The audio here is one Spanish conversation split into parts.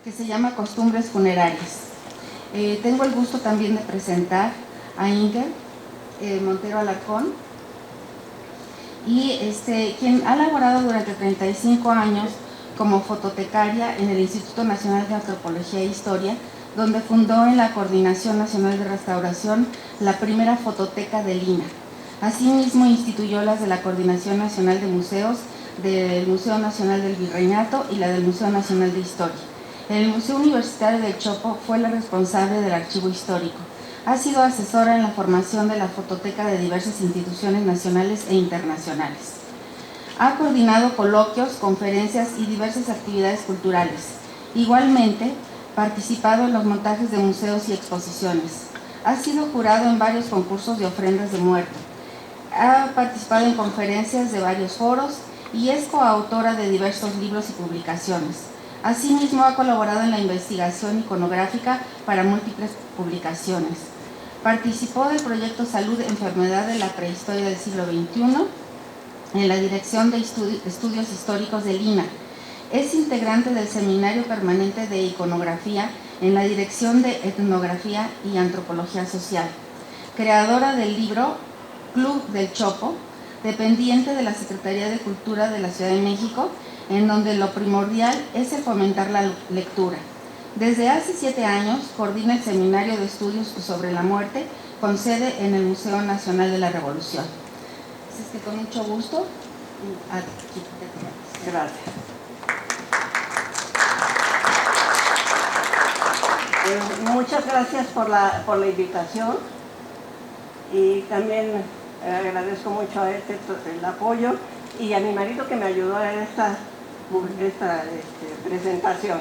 que se llama Costumbres Funerarias. Tengo el gusto también de presentar a Inger Montero Alarcón, y quien ha laborado durante 35 años como fototecaria en el Instituto Nacional de Antropología e Historia, donde fundó en la Coordinación Nacional de Restauración la primera fototeca de Lina. Asimismo, instituyó las de la Coordinación Nacional de Museos, del Museo Nacional del Virreinato y la del Museo Nacional de Historia. En el Museo Universitario del Chopo fue la responsable del archivo histórico. Ha sido asesora en la formación de la fototeca de diversas instituciones nacionales e internacionales. Ha coordinado coloquios, conferencias y diversas actividades culturales. Igualmente, participado en los montajes de museos y exposiciones. Ha sido jurado en varios concursos de ofrendas de muerte. Ha participado en conferencias de varios foros y es coautora de diversos libros y publicaciones. Asimismo, ha colaborado en la investigación iconográfica para múltiples publicaciones. Participó del proyecto Salud, Enfermedad de la Prehistoria del siglo XXI en la Dirección de Estudios Históricos de Lina. Es integrante del Seminario Permanente de Iconografía en la Dirección de Etnografía y Antropología Social. Creadora del libro Club del Chopo, dependiente de la Secretaría de Cultura de la Ciudad de México, en donde lo primordial es el fomentar la lectura. Desde hace 7 años coordina el Seminario de Estudios sobre la Muerte, con sede en el Museo Nacional de la Revolución. Así que con mucho gusto. Gracias. Muchas gracias por la invitación, y también agradezco mucho a el apoyo, y a mi marido que me ayudó en esta presentación.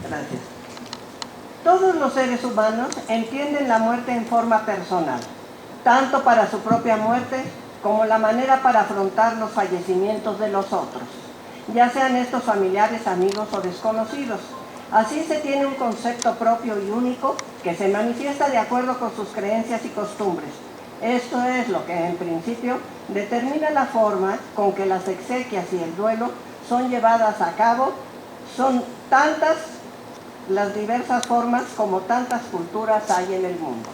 Gracias. Todos los seres humanos entienden la muerte en forma personal, tanto para su propia muerte como la manera para afrontar los fallecimientos de los otros, ya sean estos familiares, amigos o desconocidos. Así se tiene un concepto propio y único que se manifiesta de acuerdo con sus creencias y costumbres. Esto es lo que en principio determina la forma con que las exequias y el duelo son llevadas a cabo. Son tantas las diversas formas como tantas culturas hay en el mundo.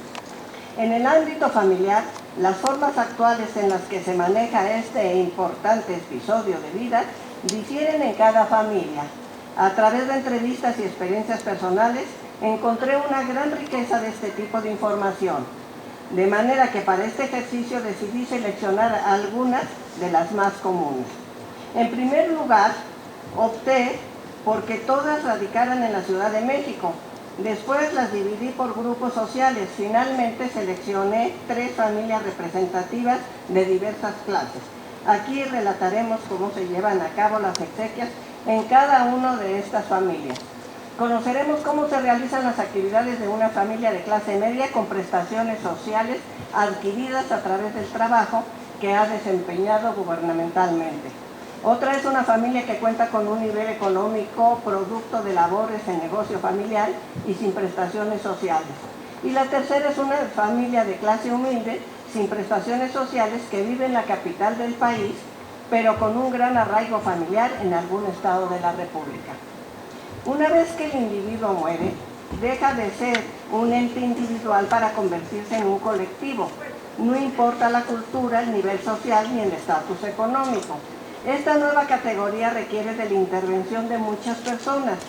En el ámbito familiar, las formas actuales en las que se maneja este importante episodio de vida difieren en cada familia. A través de entrevistas y experiencias personales, encontré una gran riqueza de este tipo de información, de manera que para este ejercicio decidí seleccionar algunas de las más comunes. En primer lugar, opté porque todas radicaran en la Ciudad de México. Después las dividí por grupos sociales. Finalmente seleccioné 3 familias representativas de diversas clases. Aquí relataremos cómo se llevan a cabo las exequias en cada una de estas familias. Conoceremos cómo se realizan las actividades de una familia de clase media con prestaciones sociales adquiridas a través del trabajo que ha desempeñado gubernamentalmente. Otra es una familia que cuenta con un nivel económico producto de labores en negocio familiar y sin prestaciones sociales. Y la tercera es una familia de clase humilde, sin prestaciones sociales, que vive en la capital del país, pero con un gran arraigo familiar en algún estado de la República. Una vez que el individuo muere, deja de ser un ente individual para convertirse en un colectivo. No importa la cultura, el nivel social ni el estatus económico. Esta nueva categoría requiere de la intervención de muchas personas,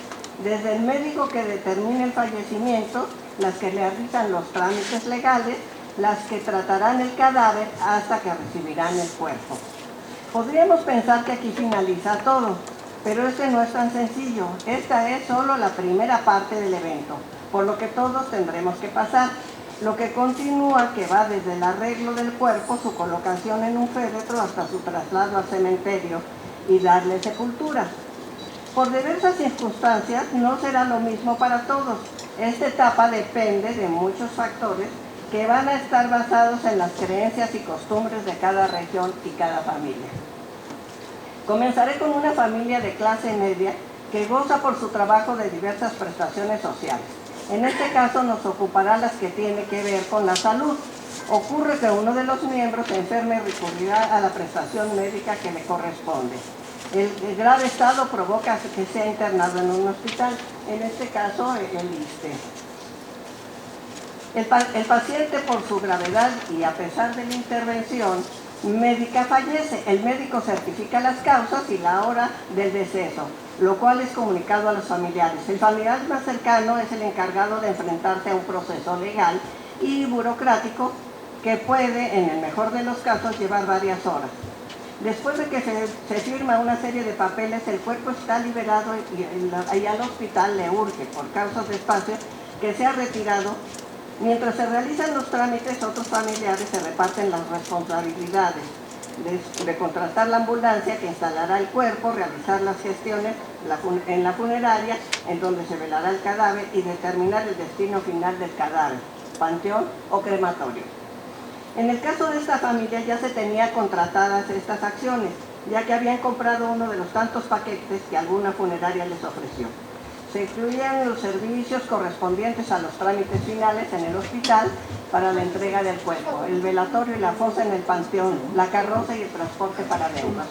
desde el médico que determina el fallecimiento, las que realizan los trámites legales, las que tratarán el cadáver hasta que recibirán el cuerpo. Podríamos pensar que aquí finaliza todo, pero este no es tan sencillo. Esta es solo la primera parte del evento, por lo que todos tendremos que pasar. Lo que continúa, que va desde el arreglo del cuerpo, su colocación en un féretro, hasta su traslado al cementerio y darle sepultura. Por diversas circunstancias no será lo mismo para todos. Esta etapa depende de muchos factores que van a estar basados en las creencias y costumbres de cada región y cada familia. Comenzaré con una familia de clase media que goza por su trabajo de diversas prestaciones sociales. En este caso nos ocupará las que tienen que ver con la salud. Ocurre que uno de los miembros se enferma y recurrirá a la prestación médica que le corresponde. El grave estado provoca que sea internado en un hospital. en este caso el ISSSTE. El paciente, por su gravedad y a pesar de la intervención médica, fallece. El médico certifica las causas y la hora del deceso, lo cual es comunicado a los familiares. El familiar más cercano es el encargado de enfrentarse a un proceso legal y burocrático que puede, en el mejor de los casos, llevar varias horas. Después de que se firma una serie de papeles, el cuerpo está liberado y al hospital le urge, por causas de espacio, que sea retirado. Mientras se realizan los trámites, otros familiares se reparten las responsabilidades de contratar la ambulancia que instalará el cuerpo, realizar las gestiones en la funeraria, en donde se velará el cadáver, y determinar el destino final del cadáver, panteón o crematorio. En el caso de esta familia ya se tenían contratadas estas acciones, ya que habían comprado uno de los tantos paquetes que alguna funeraria les ofreció. Se incluían los servicios correspondientes a los trámites finales en el hospital para la entrega del cuerpo, el velatorio y la fosa en el panteón, la carroza y el transporte para deudas.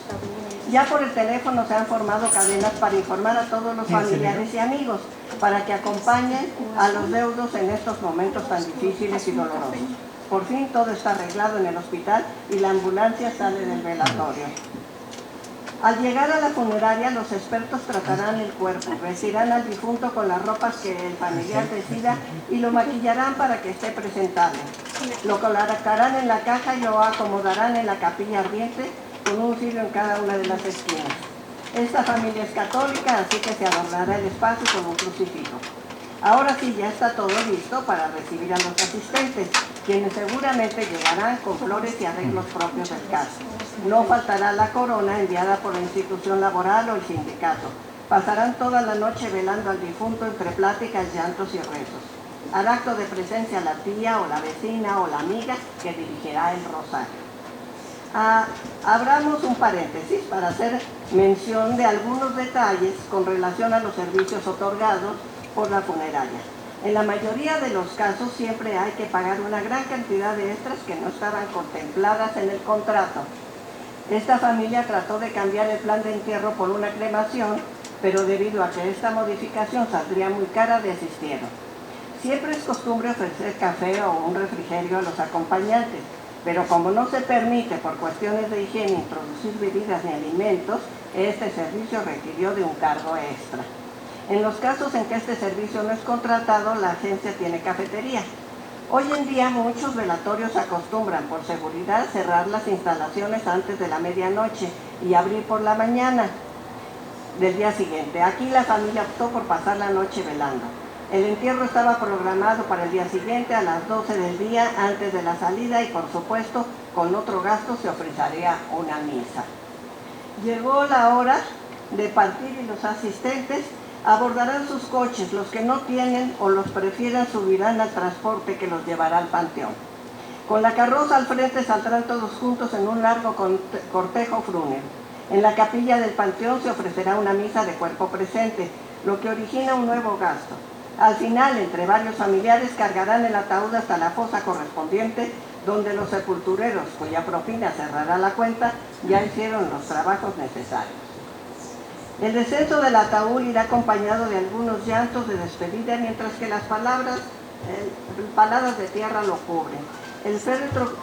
Ya por el teléfono se han formado cadenas para informar a todos los familiares y amigos, para que acompañen a los deudos en estos momentos tan difíciles y dolorosos. Por fin todo está arreglado en el hospital y la ambulancia sale del velatorio. Al llegar a la funeraria, los expertos tratarán el cuerpo, vestirán al difunto con las ropas que el familiar decida y lo maquillarán para que esté presentable. Lo colocarán en la caja y lo acomodarán en la capilla ardiente con un cirio en cada una de las esquinas. Esta familia es católica, así que se adornará el espacio con un crucifijo. Ahora sí, ya está todo listo para recibir a los asistentes, quienes seguramente llegarán con flores y arreglos propios del caso. No faltará la corona enviada por la institución laboral o el sindicato. Pasarán toda la noche velando al difunto entre pláticas, llantos y rezos. Al acto de presencia la tía o la vecina o la amiga que dirigirá el rosario. Abramos un paréntesis para hacer mención de algunos detalles con relación a los servicios otorgados por la funeraria. En la mayoría de los casos siempre hay que pagar una gran cantidad de extras que no estaban contempladas en el contrato. Esta familia trató de cambiar el plan de entierro por una cremación, pero debido a que esta modificación saldría muy cara, desistieron. Siempre es costumbre ofrecer café o un refrigerio a los acompañantes, pero como no se permite por cuestiones de higiene introducir bebidas ni alimentos, este servicio requirió de un cargo extra. En los casos en que este servicio no es contratado, la agencia tiene cafetería. Hoy en día muchos velatorios acostumbran, por seguridad, cerrar las instalaciones antes de la medianoche y abrir por la mañana del día siguiente. Aquí la familia optó por pasar la noche velando. El entierro estaba programado para el día siguiente a las 12 del día antes de la salida y, por supuesto, con otro gasto se ofrecería una misa. Llegó la hora de partir y los asistentes abordarán sus coches. Los que no tienen o los prefieran subirán al transporte que los llevará al panteón. Con la carroza al frente saldrán todos juntos en un largo cortejo fúnebre. En la capilla del panteón se ofrecerá una misa de cuerpo presente, lo que origina un nuevo gasto. Al final, entre varios familiares, cargarán el ataúd hasta la fosa correspondiente, donde los sepultureros, cuya propina cerrará la cuenta, ya hicieron los trabajos necesarios. El descenso del ataúd irá acompañado de algunos llantos de despedida, mientras que las paladas de tierra lo cubren. El féretro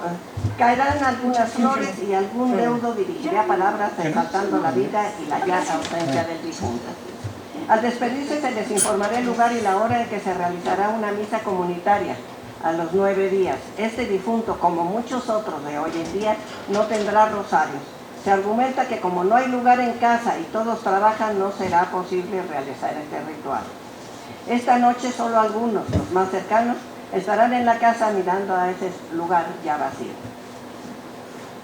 caerán algunas flores y algún deudo dirigirá palabras exaltando la vida y la ya ausencia del difunto. Al despedirse se les informará el lugar y la hora en que se realizará una misa comunitaria a los 9 días. Este difunto, como muchos otros de hoy en día, no tendrá rosarios. Se argumenta que como no hay lugar en casa y todos trabajan, no será posible realizar este ritual. Esta noche solo algunos, los más cercanos, estarán en la casa mirando a ese lugar ya vacío.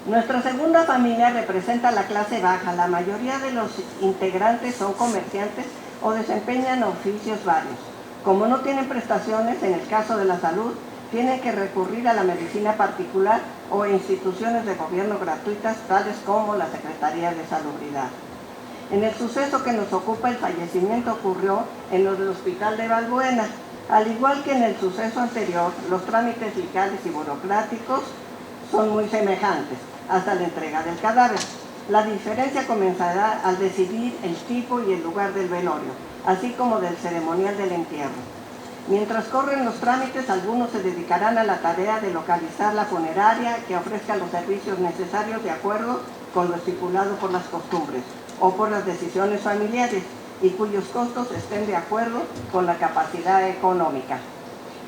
Nuestra segunda familia representa la clase baja. La mayoría de los integrantes son comerciantes o desempeñan oficios varios. Como no tienen prestaciones, en el caso de la salud, tienen que recurrir a la medicina particular o instituciones de gobierno gratuitas, tales como la Secretaría de Salubridad. En el suceso que nos ocupa, el fallecimiento ocurrió en el Hospital de Balbuena. Al igual que en el suceso anterior, los trámites legales y burocráticos son muy semejantes, hasta la entrega del cadáver. La diferencia comenzará al decidir el tipo y el lugar del velorio, así como del ceremonial del entierro. Mientras corren los trámites, algunos se dedicarán a la tarea de localizar la funeraria que ofrezca los servicios necesarios de acuerdo con lo estipulado por las costumbres o por las decisiones familiares y cuyos costos estén de acuerdo con la capacidad económica.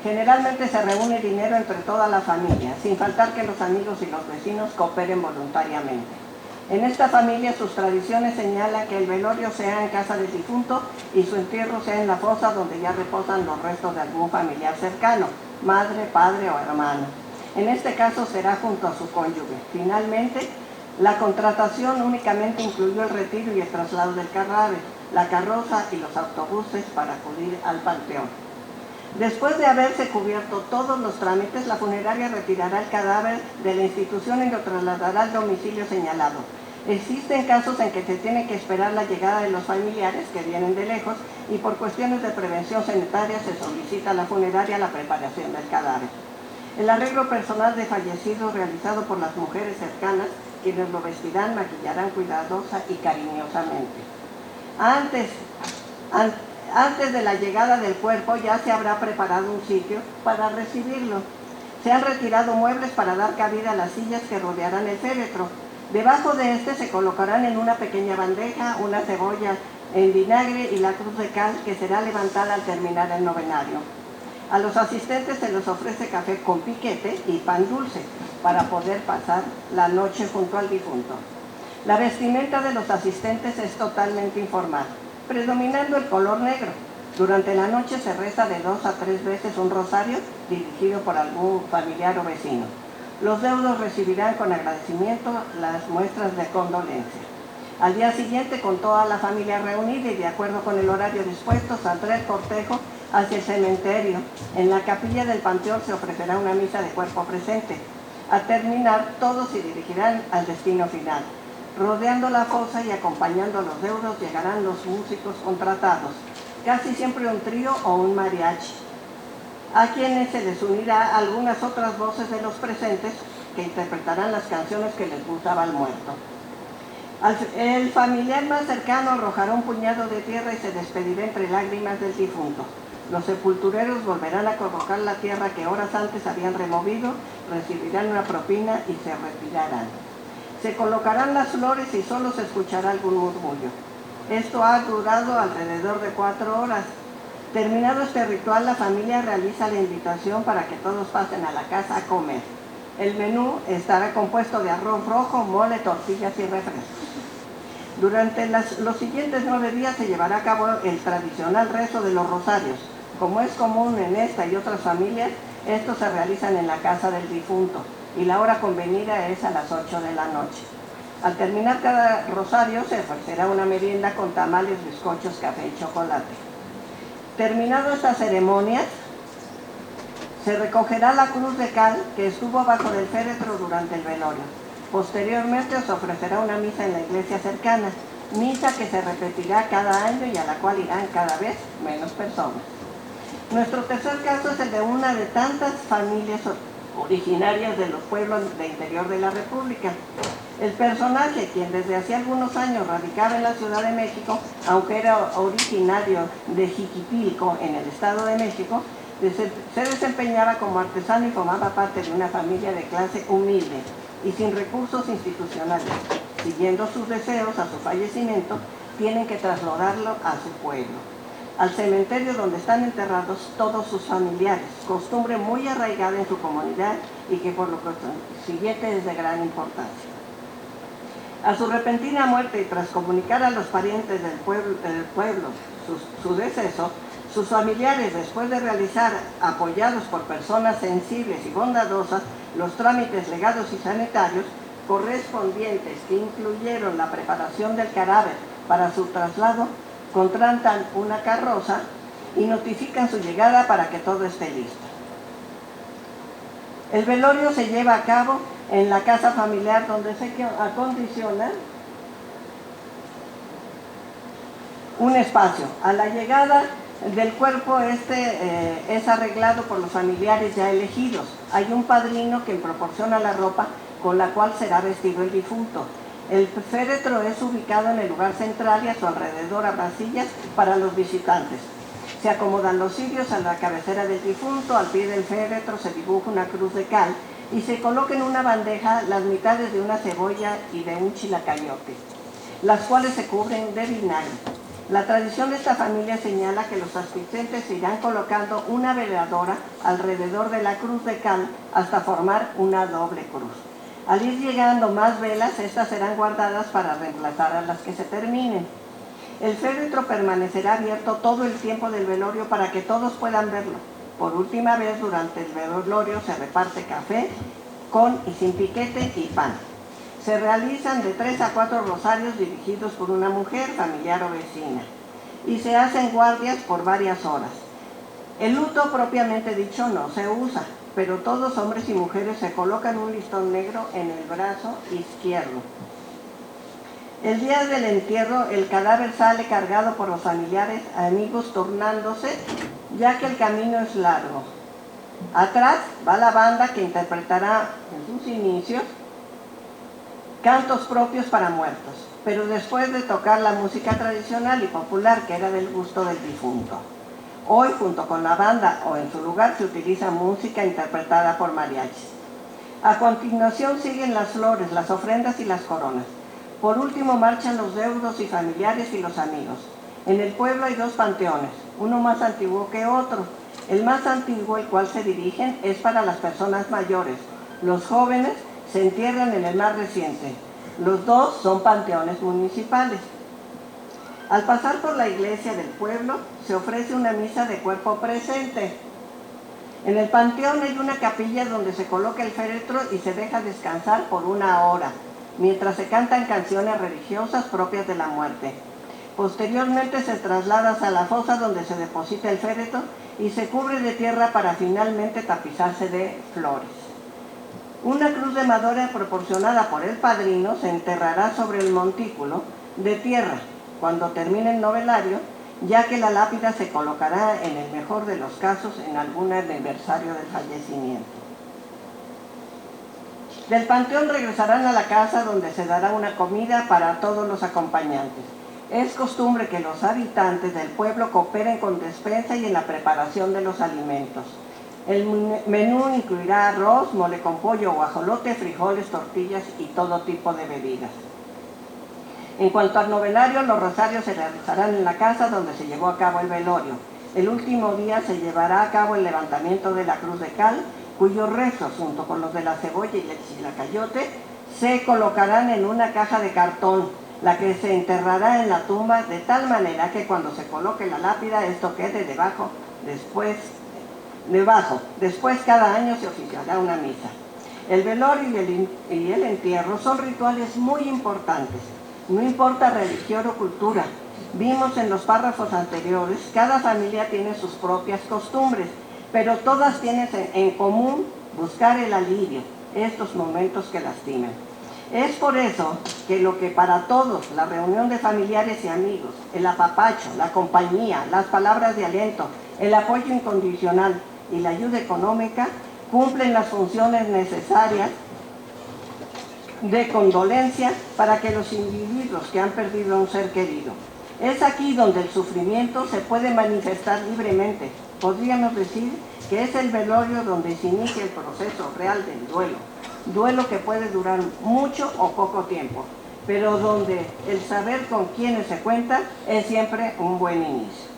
Generalmente se reúne dinero entre toda la familia, sin faltar que los amigos y los vecinos cooperen voluntariamente. En esta familia sus tradiciones señalan que el velorio sea en casa del difunto y su entierro sea en la fosa donde ya reposan los restos de algún familiar cercano, madre, padre o hermano. En este caso será junto a su cónyuge. Finalmente, la contratación únicamente incluyó el retiro y el traslado del cadáver, la carroza y los autobuses para acudir al panteón. Después de haberse cubierto todos los trámites, la funeraria retirará el cadáver de la institución y lo trasladará al domicilio señalado. Existen casos en que se tiene que esperar la llegada de los familiares que vienen de lejos y por cuestiones de prevención sanitaria se solicita a la funeraria la preparación del cadáver. El arreglo personal de fallecidos realizado por las mujeres cercanas, quienes lo vestirán, maquillarán cuidadosa y cariñosamente. Antes de la llegada del cuerpo ya se habrá preparado un sitio para recibirlo. Se han retirado muebles para dar cabida a las sillas que rodearán el féretro. Debajo de este se colocarán en una pequeña bandeja una cebolla en vinagre y la cruz de cal que será levantada al terminar el novenario. A los asistentes se les ofrece café con piquete y pan dulce para poder pasar la noche junto al difunto. La vestimenta de los asistentes es totalmente informal, predominando el color negro. Durante la noche se reza de 2 a 3 veces un rosario dirigido por algún familiar o vecino. Los deudos recibirán con agradecimiento las muestras de condolencia. Al día siguiente, con toda la familia reunida y de acuerdo con el horario dispuesto, saldrá el cortejo hacia el cementerio. En la capilla del panteón se ofrecerá una misa de cuerpo presente. Al terminar, todos se dirigirán al destino final. Rodeando la fosa y acompañando a los deudos llegarán los músicos contratados, casi siempre un trío o un mariachi, a quienes se les unirá algunas otras voces de los presentes que interpretarán las canciones que les gustaba al muerto. El familiar más cercano arrojará un puñado de tierra y se despedirá entre lágrimas del difunto. Los sepultureros volverán a colocar la tierra que horas antes habían removido, recibirán una propina y se retirarán. Se colocarán las flores y solo se escuchará algún murmullo. Esto ha durado alrededor de 4 horas. Terminado este ritual, la familia realiza la invitación para que todos pasen a la casa a comer. El menú estará compuesto de arroz rojo, mole, tortillas y refrescos. Durante los siguientes 9 días se llevará a cabo el tradicional rezo de los rosarios. Como es común en esta y otras familias, estos se realizan en la casa del difunto y la hora convenida es a las 8 de la noche. Al terminar cada rosario se ofrecerá una merienda con tamales, bizcochos, café y chocolate. Terminado esta ceremonia, se recogerá la cruz de cal que estuvo bajo del féretro durante el velorio. Posteriormente se ofrecerá una misa en la iglesia cercana, misa que se repetirá cada año y a la cual irán cada vez menos personas. Nuestro tercer caso es el de una de tantas familias originarias de los pueblos del interior de la República. El personaje, quien desde hace algunos años radicaba en la Ciudad de México, aunque era originario de Jiquipilco, en el Estado de México, se desempeñaba como artesano y formaba parte de una familia de clase humilde y sin recursos institucionales. Siguiendo sus deseos, a su fallecimiento, tienen que trasladarlo a su pueblo, al cementerio donde están enterrados todos sus familiares, costumbre muy arraigada en su comunidad y que por lo siguiente es de gran importancia. A su repentina muerte y tras comunicar a los parientes del pueblo su deceso, sus familiares, después de realizar, apoyados por personas sensibles y bondadosas, los trámites legados y sanitarios correspondientes que incluyeron la preparación del cadáver para su traslado, contratan una carroza y notifican su llegada para que todo esté listo. El velorio se lleva a cabo en la casa familiar donde se acondiciona un espacio. A la llegada del cuerpo es arreglado por los familiares ya elegidos. Hay un padrino que proporciona la ropa con la cual será vestido el difunto. El féretro es ubicado en el lugar central y a su alrededor habrá sillas para los visitantes. Se acomodan los cirios a la cabecera del difunto, al pie del féretro se dibuja una cruz de cal y se coloca en una bandeja las mitades de una cebolla y de un chilacayote, las cuales se cubren de vinagre. La tradición de esta familia señala que los asistentes se irán colocando una veladora alrededor de la cruz de cal hasta formar una doble cruz. Al ir llegando más velas, estas serán guardadas para reemplazar a las que se terminen. El féretro permanecerá abierto todo el tiempo del velorio para que todos puedan verlo. Por última vez, durante el velorio se reparte café con y sin piquete y pan. Se realizan de 3 a 4 rosarios dirigidos por una mujer, familiar o vecina, y se hacen guardias por varias horas. El luto propiamente dicho no se usa, pero todos, hombres y mujeres, se colocan un listón negro en el brazo izquierdo. El día del entierro, el cadáver sale cargado por los familiares, amigos, turnándose, ya que el camino es largo. Atrás va la banda que interpretará en sus inicios cantos propios para muertos, pero después de tocar la música tradicional y popular que era del gusto del difunto. Hoy, junto con la banda o en su lugar, se utiliza música interpretada por mariachis. A continuación siguen las flores, las ofrendas y las coronas. Por último marchan los deudos y familiares y los amigos. En el pueblo hay 2 panteones, uno más antiguo que otro. El más antiguo, el cual se dirigen, es para las personas mayores. Los jóvenes se entierran en el más reciente. Los 2 son panteones municipales. Al pasar por la iglesia del pueblo, se ofrece una misa de cuerpo presente. En el panteón hay una capilla donde se coloca el féretro y se deja descansar por 1 hora, mientras se cantan canciones religiosas propias de la muerte. Posteriormente se traslada a la fosa donde se deposita el féretro y se cubre de tierra para finalmente tapizarse de flores. Una cruz de madera proporcionada por el padrino se enterrará sobre el montículo de tierra cuando termine el novelario, ya que la lápida se colocará en el mejor de los casos en algún aniversario del fallecimiento. Del panteón regresarán a la casa donde se dará una comida para todos los acompañantes. Es costumbre que los habitantes del pueblo cooperen con despensa y en la preparación de los alimentos. El menú incluirá arroz, mole con pollo, guajolote, frijoles, tortillas y todo tipo de bebidas. En cuanto al novelario, los rosarios se realizarán en la casa donde se llevó a cabo el velorio. El último día se llevará a cabo el levantamiento de la cruz de cal, cuyos restos, junto con los de la cebolla y el chilacayote, se colocarán en una caja de cartón, la que se enterrará en la tumba de tal manera que cuando se coloque la lápida, esto quede debajo. Después cada año se oficiará una misa. El velorio y el entierro son rituales muy importantes. No importa religión o cultura. Vimos en los párrafos anteriores, cada familia tiene sus propias costumbres, pero todas tienen en común buscar el alivio, estos momentos que lastiman. Es por eso que lo que para todos, la reunión de familiares y amigos, el apapacho, la compañía, las palabras de aliento, el apoyo incondicional y la ayuda económica, cumplen las funciones necesarias de condolencia para que los individuos que han perdido a un ser querido. Es aquí donde el sufrimiento se puede manifestar libremente. Podríamos decir que es el velorio donde se inicia el proceso real del duelo. Duelo que puede durar mucho o poco tiempo, pero donde el saber con quiénes se cuenta es siempre un buen inicio.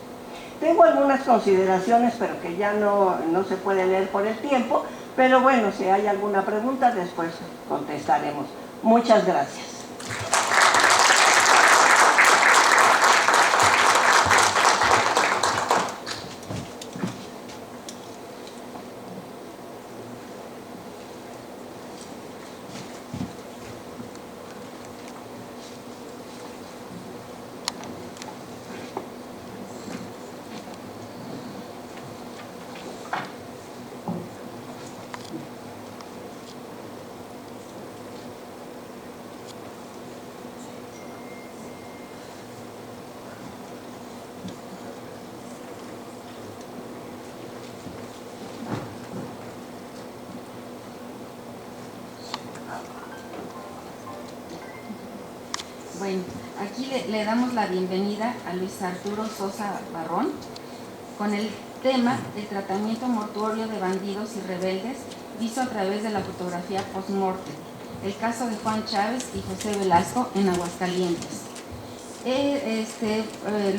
Tengo algunas consideraciones, pero que ya no se puede leer por el tiempo, pero bueno, si hay alguna pregunta, después contestaremos. Muchas gracias. aquí le damos la bienvenida a Luis Arturo Sosa Barrón con el tema El tratamiento mortuorio de bandidos y rebeldes visto a través de la fotografía post-mortem, el caso de Juan Chávez y José Velasco en Aguascalientes.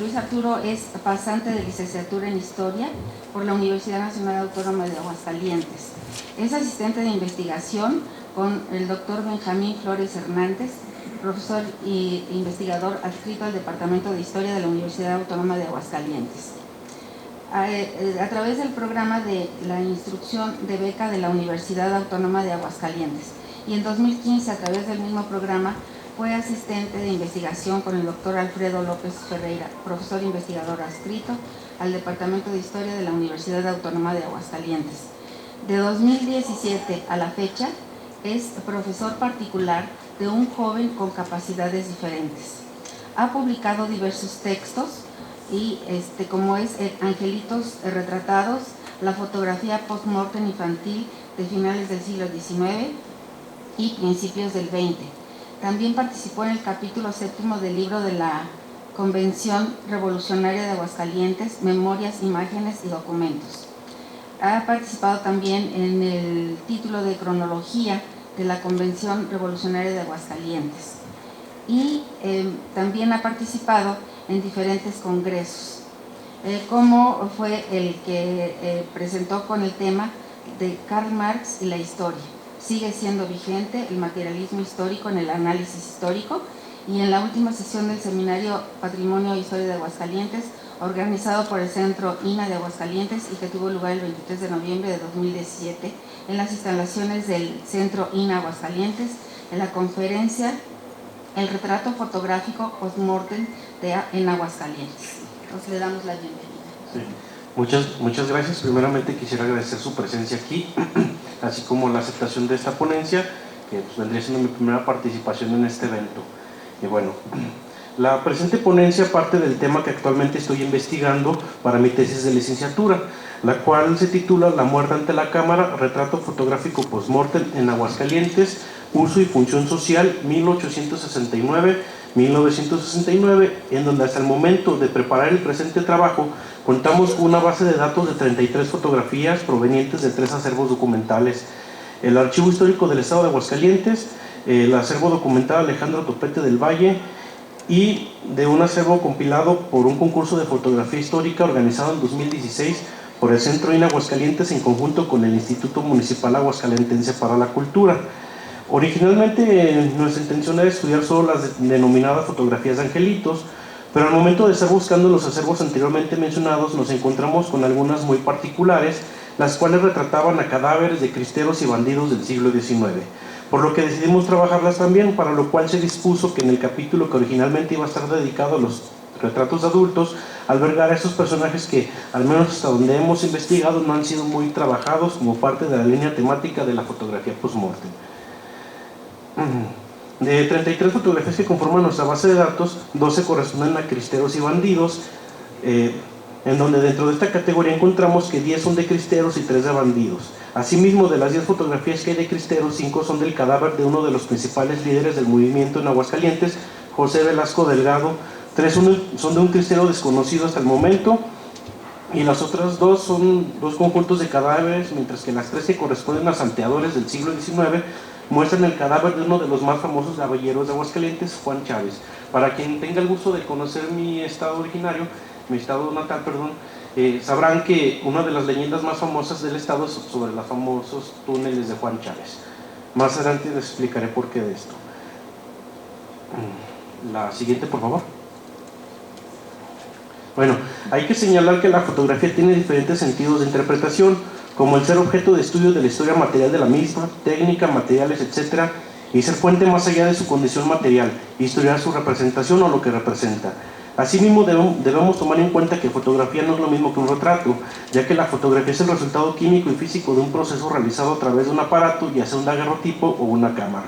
Luis Arturo es pasante de licenciatura en Historia por la Universidad Nacional Autónoma de Aguascalientes. Es asistente de investigación con el doctor Benjamín Flores Hernández, profesor e investigador adscrito al Departamento de Historia de la Universidad Autónoma de Aguascalientes. A través del programa de la instrucción de beca de la Universidad Autónoma de Aguascalientes, y en 2015 a través del mismo programa fue asistente de investigación con el doctor Alfredo López Ferreira, profesor investigador adscrito al Departamento de Historia de la Universidad Autónoma de Aguascalientes. De 2017 a la fecha es profesor particular de un joven con capacidades diferentes. Ha publicado diversos textos y como es Angelitos retratados, la fotografía post-mortem infantil de finales del siglo XIX y principios del XX. También participó en el capítulo 7º del libro de la Convención Revolucionaria de Aguascalientes, Memorias, Imágenes y Documentos. Ha participado también en el título de Cronología de la Convención Revolucionaria de Aguascalientes. Y también ha participado en diferentes congresos, como fue el que presentó con el tema de Karl Marx y la historia. Sigue siendo vigente el materialismo histórico en el análisis histórico, y en la última sesión del seminario Patrimonio e Historia de Aguascalientes, organizado por el Centro INA de Aguascalientes y que tuvo lugar el 23 de noviembre de 2017 en las instalaciones del Centro INA Aguascalientes, en la conferencia El retrato fotográfico post-mortem en Aguascalientes. Entonces le damos la bienvenida. Sí. Muchas gracias. Primeramente quisiera agradecer su presencia aquí, así como la aceptación de esta ponencia, que pues vendría siendo mi primera participación en este evento. Y bueno, la presente ponencia parte del tema que actualmente estoy investigando para mi tesis de licenciatura, la cual se titula La muerte ante la cámara, retrato fotográfico post-mortem en Aguascalientes, uso y función social 1869-1969, en donde hasta el momento de preparar el presente trabajo contamos con una base de datos de 33 fotografías provenientes de 3 acervos documentales: el Archivo Histórico del Estado de Aguascalientes, el acervo documental Alejandro Topete del Valle, y de un acervo compilado por un concurso de fotografía histórica organizado en 2016 por el Centro INA Aguascalientes en conjunto con el Instituto Municipal Aguascalentense para la Cultura. Originalmente nuestra intención era estudiar solo las denominadas fotografías de angelitos, pero al momento de estar buscando los acervos anteriormente mencionados nos encontramos con algunas muy particulares, las cuales retrataban a cadáveres de cristeros y bandidos del siglo XIX, por lo que decidimos trabajarlas también, para lo cual se dispuso que en el capítulo que originalmente iba a estar dedicado a los retratos de adultos, albergar a esos personajes que, al menos hasta donde hemos investigado, no han sido muy trabajados como parte de la línea temática de la fotografía post-mortem. De 33 fotografías que conforman nuestra base de datos, 12 corresponden a cristeros y bandidos, en donde dentro de esta categoría encontramos que 10 son de cristeros y 3 de bandidos. Asimismo, de las 10 fotografías que hay de cristeros, 5 son del cadáver de uno de los principales líderes del movimiento en Aguascalientes, José Velasco Delgado. 3 son de un cristero desconocido hasta el momento, y las otras 2 son 2 conjuntos de cadáveres, mientras que las 3 que corresponden a salteadores del siglo XIX muestran el cadáver de uno de los más famosos caballeros de Aguascalientes, Juan Chávez. Para quien tenga el gusto de conocer mi estado natal, sabrán que una de las leyendas más famosas del estado es sobre los famosos túneles de Juan Chávez. Más adelante les explicaré por qué de esto. La siguiente, por favor. Bueno, hay que señalar que la fotografía tiene diferentes sentidos de interpretación, como el ser objeto de estudio de la historia material de la misma, técnica, materiales, etc., y ser fuente más allá de su condición material, historiar su representación o lo que representa. Asimismo, debemos tomar en cuenta que fotografía no es lo mismo que un retrato, ya que la fotografía es el resultado químico y físico de un proceso realizado a través de un aparato, ya sea un daguerrotipo o una cámara.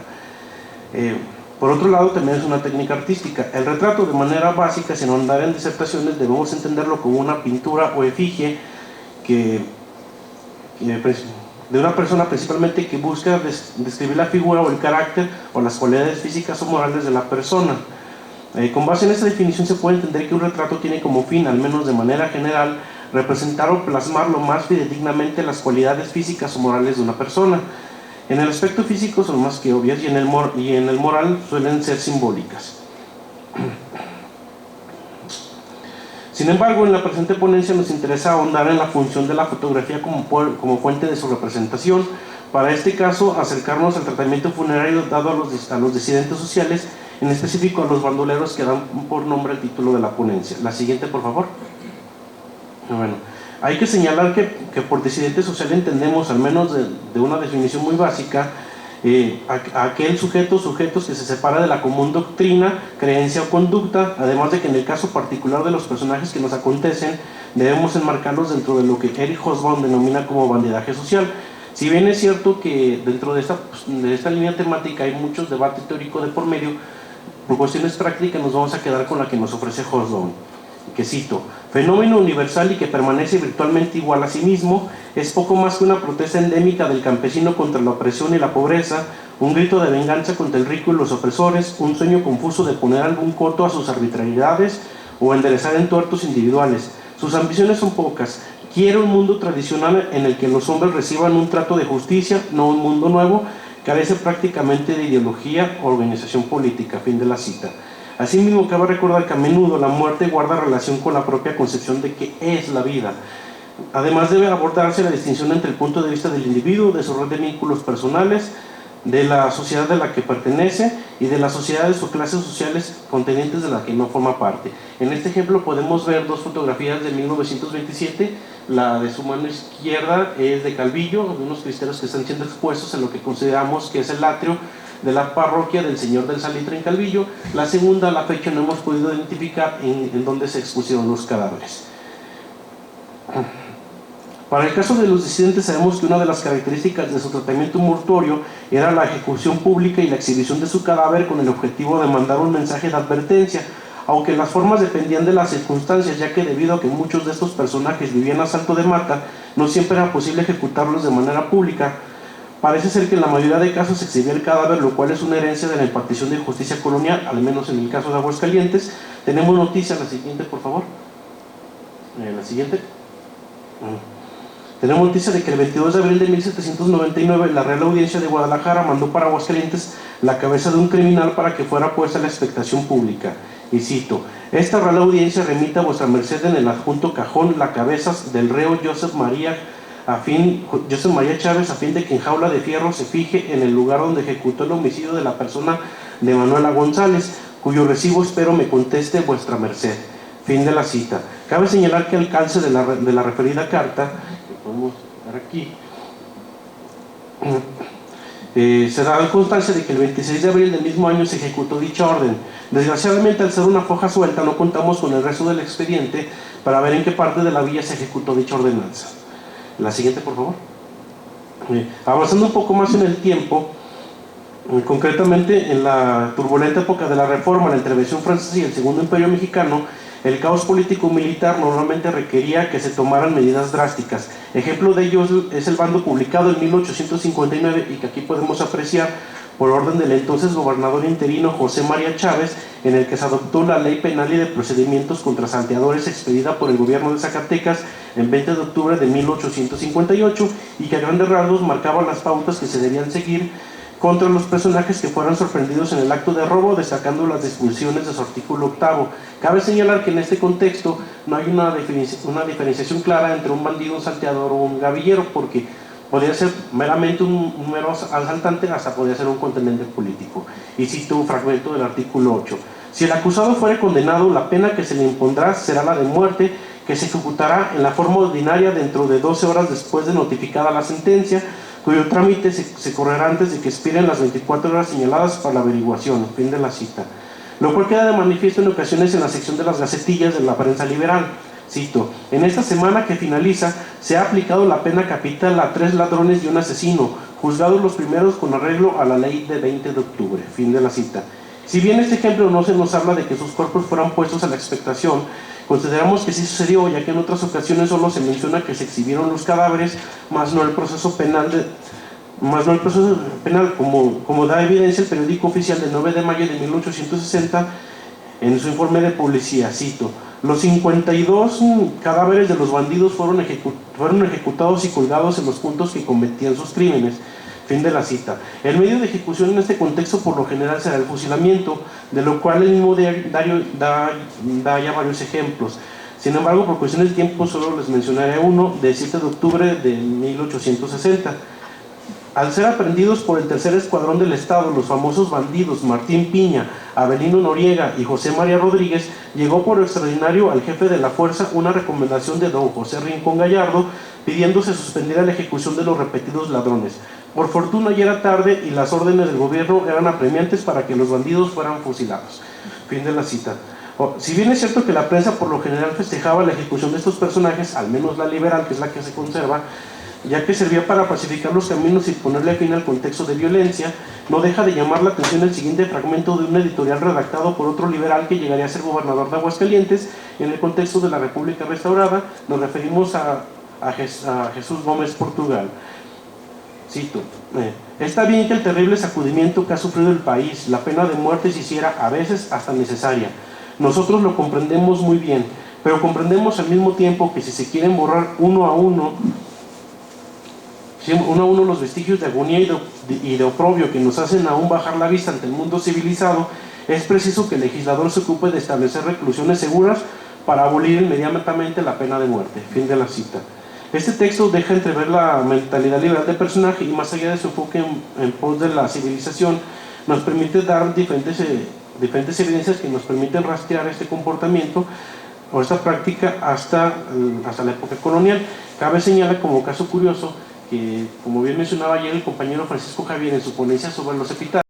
Por otro lado, también es una técnica artística. El retrato, de manera básica, sin ahondar en disertaciones, debemos entenderlo como una pintura o efigie de una persona principalmente que busca describir la figura o el carácter o las cualidades físicas o morales de la persona. Con base en esta definición se puede entender que un retrato tiene como fin, al menos de manera general, representar o plasmar lo más fidedignamente las cualidades físicas o morales de una persona. En el aspecto físico son más que obvias y en el moral suelen ser simbólicas. Sin embargo, en la presente ponencia nos interesa ahondar en la función de la fotografía como fuente de su representación. Para este caso, acercarnos al tratamiento funerario dado a los disidentes sociales, en específico a los bandoleros que dan por nombre el título de la ponencia. La siguiente, por favor. Bueno, hay que señalar que por disidente social entendemos, al menos de una definición muy básica, aquel sujetos que se separa de la común doctrina, creencia o conducta, además de que en el caso particular de los personajes que nos acontecen, debemos enmarcarlos dentro de lo que Erich Hobsbawm denomina como bandidaje social. Si bien es cierto que dentro de esta línea temática hay mucho debate teórico de por medio, por cuestiones prácticas nos vamos a quedar con la que nos ofrece Hobsbawm, que cito: fenómeno universal y que permanece virtualmente igual a sí mismo, es poco más que una protesta endémica del campesino contra la opresión y la pobreza, un grito de venganza contra el rico y los opresores, un sueño confuso de poner algún coto a sus arbitrariedades o enderezar entuertos individuales. Sus ambiciones son pocas. Quiere un mundo tradicional en el que los hombres reciban un trato de justicia, no un mundo nuevo. Carece prácticamente de ideología o organización política. Fin de la cita. Asimismo, cabe recordar que a menudo la muerte guarda relación con la propia concepción de qué es la vida. Además, debe abordarse la distinción entre el punto de vista del individuo, de su red de vínculos personales, de la sociedad de la que pertenece y de las sociedades o clases sociales contenientes de la que no forma parte. En este ejemplo podemos ver dos fotografías de 1927. La de su mano izquierda es de Calvillo, de unos cristianos que están siendo expuestos en lo que consideramos que es el atrio de la parroquia del Señor del Salitre en Calvillo. La segunda, a la fecha no hemos podido identificar en dónde se expusieron los cadáveres. Para el caso de los disidentes, sabemos que una de las características de su tratamiento mortuorio era la ejecución pública y la exhibición de su cadáver con el objetivo de mandar un mensaje de advertencia, aunque las formas dependían de las circunstancias, ya que debido a que muchos de estos personajes vivían a salto de mata, no siempre era posible ejecutarlos de manera pública. Parece ser que en la mayoría de casos se exhibía el cadáver, lo cual es una herencia de la impartición de justicia colonial, al menos en el caso de Aguascalientes. Tenemos noticia, la siguiente, por favor. La siguiente. Tenemos noticia de que el 22 de abril de 1799 la Real Audiencia de Guadalajara mandó para Aguascalientes la cabeza de un criminal para que fuera puesta a la expectación pública. Y cito: esta Real Audiencia remite a vuestra merced en el adjunto cajón la cabeza del reo Joseph María Chávez, a fin de que en jaula de fierro se fije en el lugar donde ejecutó el homicidio de la persona de Manuela González, cuyo recibo espero me conteste vuestra merced. Fin de la cita. Cabe señalar que el calce de la referida carta, que podemos ver aquí, se da constancia de que el 26 de abril del mismo año se ejecutó dicha orden. Desgraciadamente, al ser una foja suelta, no contamos con el resto del expediente para ver en qué parte de la villa se ejecutó dicha ordenanza. La siguiente, por favor. Avanzando un poco más en el tiempo, concretamente en la turbulenta época de la Reforma, la intervención francesa y el Segundo Imperio Mexicano, el caos político-militar normalmente requería que se tomaran medidas drásticas. Ejemplo de ello es el bando publicado en 1859 y que aquí podemos apreciar por orden del entonces gobernador interino José María Chávez, en el que se adoptó la Ley Penal y de Procedimientos contra Salteadores expedida por el gobierno de Zacatecas en 20 de octubre de 1858 y que a grandes rasgos marcaba las pautas que se debían seguir contra los personajes que fueran sorprendidos en el acto de robo, destacando las disposiciones de su artículo octavo. Cabe señalar que en este contexto no hay una diferenciación clara entre un bandido, un salteador o un gavillero, porque podría ser meramente un mero asaltante, hasta podría ser un contendiente político. Y cito un fragmento del artículo 8. Si el acusado fuere condenado, la pena que se le impondrá será la de muerte, que se ejecutará en la forma ordinaria dentro de 12 horas después de notificada la sentencia, cuyo trámite se correrá antes de que expiren las 24 horas señaladas para la averiguación. Fin de la cita. Lo cual queda de manifiesto en ocasiones en la sección de las gacetillas de la prensa liberal. Cito: en esta semana que finaliza se ha aplicado la pena capital a 3 ladrones y un asesino, juzgados los primeros con arreglo a la ley de 20 de octubre. Fin de la cita. Si bien este ejemplo no se nos habla de que sus cuerpos fueran puestos a la expectación, consideramos que sí sucedió, ya que en otras ocasiones solo se menciona que se exhibieron los cadáveres, más no el proceso penal, como da evidencia el periódico oficial del 9 de mayo de 1860, En su informe de policía, cito: los 52 cadáveres de los bandidos fueron ejecutados y colgados en los puntos que cometían sus crímenes. Fin de la cita. El medio de ejecución en este contexto por lo general será el fusilamiento, de lo cual el mismo diario da ya varios ejemplos. Sin embargo, por cuestiones de tiempo solo les mencionaré uno de 7 de octubre de 1860. Al ser aprendidos por el tercer escuadrón del Estado, los famosos bandidos Martín Piña, Avelino Noriega y José María Rodríguez, llegó por extraordinario al jefe de la fuerza una recomendación de don José Rincón Gallardo pidiéndose suspendiera la ejecución de los repetidos ladrones. Por fortuna ya era tarde y las órdenes del gobierno eran apremiantes para que los bandidos fueran fusilados. Fin de la cita. Si bien es cierto que la prensa por lo general festejaba la ejecución de estos personajes, al menos la liberal, que es la que se conserva, ya que servía para pacificar los caminos y ponerle fin al contexto de violencia, no deja de llamar la atención el siguiente fragmento de un editorial redactado por otro liberal que llegaría a ser gobernador de Aguascalientes en el contexto de la República restaurada. Nos referimos a Jesús Gómez Portugal. Cito: está bien que el terrible sacudimiento que ha sufrido el país, la pena de muerte se hiciera a veces hasta necesaria. Nosotros lo comprendemos muy bien, pero comprendemos al mismo tiempo que si se quieren borrar uno a uno los vestigios de agonía y de oprobio que nos hacen aún bajar la vista ante el mundo civilizado, es preciso que el legislador se ocupe de establecer reclusiones seguras para abolir inmediatamente la pena de muerte. Fin de la cita. Este texto deja entrever la mentalidad liberal del personaje y, más allá de su enfoque en pos de la civilización, nos permite dar diferentes evidencias que nos permiten rastrear este comportamiento o esta práctica hasta la época colonial. Cabe señalar como caso curioso que, como bien mencionaba ayer el compañero Francisco Javier en su ponencia sobre los epitafios,